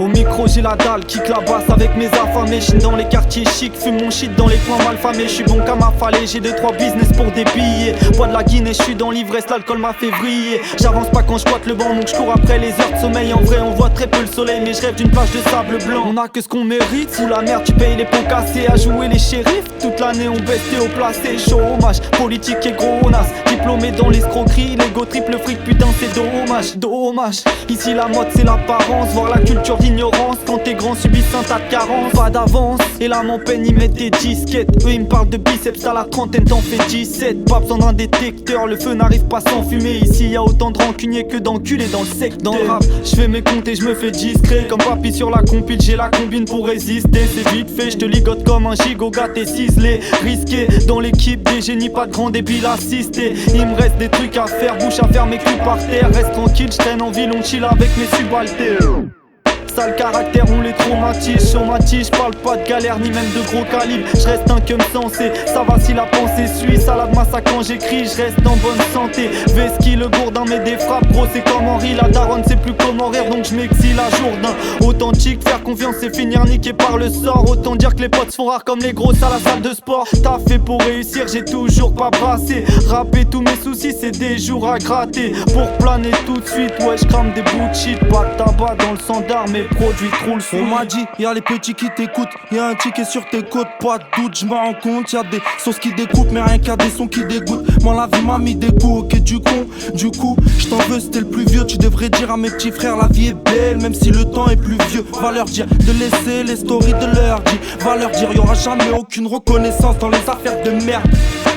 Au micro j'ai la dalle, kick la basse avec mes affamés. Chine dans les quartiers chics, fume mon shit dans les coins mal famés. Je suis bon qu'à m'affaler, j'ai 2-3 business pour des billets. Bois de la Guinée, je suis dans l'ivresse, l'alcool m'a fait vriller. J'avance pas quand je boite le banc, donc je cours après les heures de sommeil. En vrai on voit très peu le soleil, mais je rêve d'une plage de sable blanc. On a que ce qu'on mérite, sous la mer tu payes les pots cassés. À jouer les shérifs, toute l'année on baisse tes haut placé. Chômage, politique et gros nas. Diplômé dans l'escroquerie, l'ego triple fric, putain c'est dommage. Ici la mode c'est l'apparence, voir la culture d'ignorance. Quand t'es grand subissent un tas de carences, pas d'avance. Et là mon peine ils mettent des disquettes. Eux ils me parlent de biceps, à la trentaine t'en fais 17. Pas besoin d'un détecteur, le feu n'arrive pas sans fumée. Ici y'a autant de rancuniers que d'enculés dans le secteur. Dans le rap, je fais mes comptes et je me fais discret. Comme papy sur la compile, j'ai la combine pour résister. C'est vite fait, je te ligote comme un gigot gâté ciselé. Risqué, dans l'équipe des génies, pas de grand débile assisté. Il me reste des trucs à faire, bouche à faire, mes culs par terre. Reste tranquille, je traîne en ville, on chill avec mes subalternes. Sale caractère, on les traumatise. Chaumatise, j'parle pas de galère ni même de gros calibre. J'reste un cum sensé, ça va si la pensée suit. Salade massacre quand j'écris, j'reste en bonne santé. Veski, le gourdin met des frappes, gros c'est comme Henri. La daronne c'est plus comment rire, donc j'm'exile à Jourdain. Authentique, faire confiance et finir niqué par le sort. Autant dire que les potes se font rares comme les grosses à la salle de sport. T'as fait pour réussir, j'ai toujours pas brassé. Rapper tous mes soucis, c'est des jours à gratter. Pour planer tout de suite, ouais j'crame des bouts de shit. Pas de tabac dans le standard, mais produit trop le son. On m'a dit, y'a les petits qui t'écoutent, y'a un ticket sur tes côtes, pas de doute, j'me rends compte, y'a des sauces qui découpent, mais rien qu'à des sons qui dégoûtent. Moi la vie m'a mis des coups, ok du coup, j't'en veux c'était le plus vieux, tu devrais dire à mes petits frères la vie est belle, même si le temps est plus vieux. Va leur dire de laisser les stories de leur dire, va leur dire y'aura jamais aucune reconnaissance dans les affaires de merde.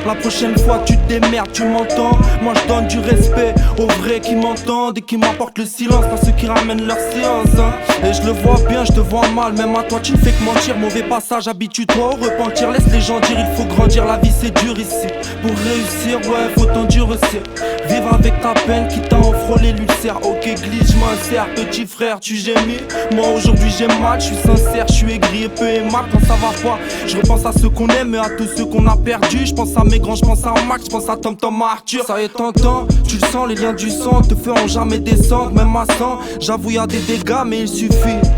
La prochaine fois tu te démerdes, tu m'entends. Moi je donne du respect aux vrais qui m'entendent et qui m'apportent le silence, pas ceux qui ramènent leur séance hein. Et je le vois bien, je te vois mal, même à toi tu ne fais que mentir. Mauvais passage, habitue-toi au repentir. Laisse les gens dire, il faut grandir, la vie c'est dur ici. Pour réussir, ouais, faut t'endurcir. Vivre avec ta peine qui t'a frôlé l'ulcère. Ok glisse, j'insère, petit frère, tu gémis. Moi aujourd'hui j'ai mal, je suis sincère, je suis aigri et peu aimable quand ça va pas. Je repense à ceux qu'on aime et à tous ceux qu'on a perdus. Je pense à mes grands, je pense à Max, je pense à Tom Tom, à Arthur. Ça y est tentant, tu le sens, les liens du sang te feront jamais descendre, même à 100. J'avoue y'a des dégâts, mais il suffit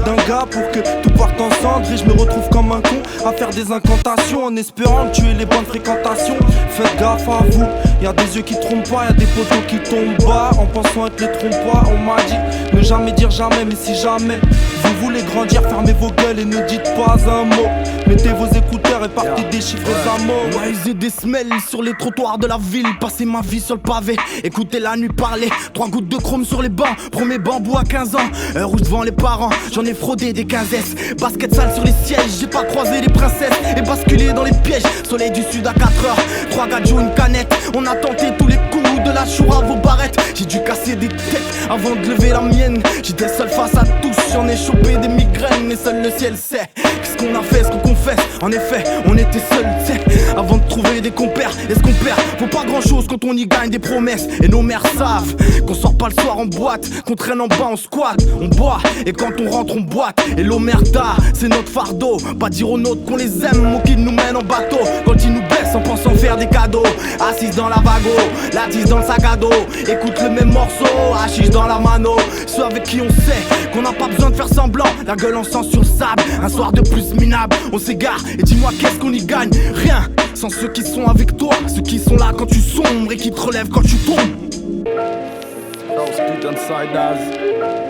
d'un gars pour que tout parte en cendres. Et je me retrouve comme un con à faire des incantations en espérant tuer les bonnes fréquentations. Faites gaffe à vous, y'a des yeux qui trompent pas, y'a des poteaux qui tombent bas en pensant être les trompe-pas. On m'a dit ne jamais dire jamais, mais si jamais vous voulez grandir, fermez vos gueules et ne dites pas un mot. Mettez vos écouteurs et partez déchiffrer à mot. Ouais, j'ai des semelles sur les trottoirs de la ville, passer ma vie sur le pavé, écouter la nuit parler. 3 gouttes de chrome sur les bancs, premier bambou à 15 ans. Heure où devant les parents, j'en ai fraudé des 15S. Basket sale sur les sièges, j'ai pas croisé les princesses et basculé dans les pièges. Soleil du sud à 4h, 3 gadjous, une canette. On a tenté tous les coups de la choura à vos barrettes. J'ai dû casser des têtes avant de lever la mienne. J'étais seul face à tous, j'en ai chopé des migraines, mais seul le ciel sait. Qu'est-ce qu'on a fait, ce qu'on confesse. En effet, on était seuls, t'sais, avant de trouver des compères. Et ce qu'on perd, faut pas grand chose quand on y gagne des promesses. Et nos mères savent qu'on sort pas le soir en boîte, qu'on traîne en bas, on squatte, on boit. Et quand on rentre, on boite. Et l'omerta, c'est notre fardeau. Pas dire aux nôtres qu'on les aime ou qu'ils nous mènent en bateau. Quand ils nous blessent en pensant faire des cadeaux. Assise dans la vago, la 10 dans le sac à dos. Écoute le même morceau, hachis dans la mano. Ceux avec qui on sait qu'on n'a pas besoin de faire semblant. La gueule en sang sur le sable, un soir de plus minable. On s'égare et dis-moi qu'est-ce qu'on y gagne. Rien, sans ceux qui sont avec toi. Ceux qui sont là quand tu sombres et qui te relèvent quand tu tombes. Those student siders.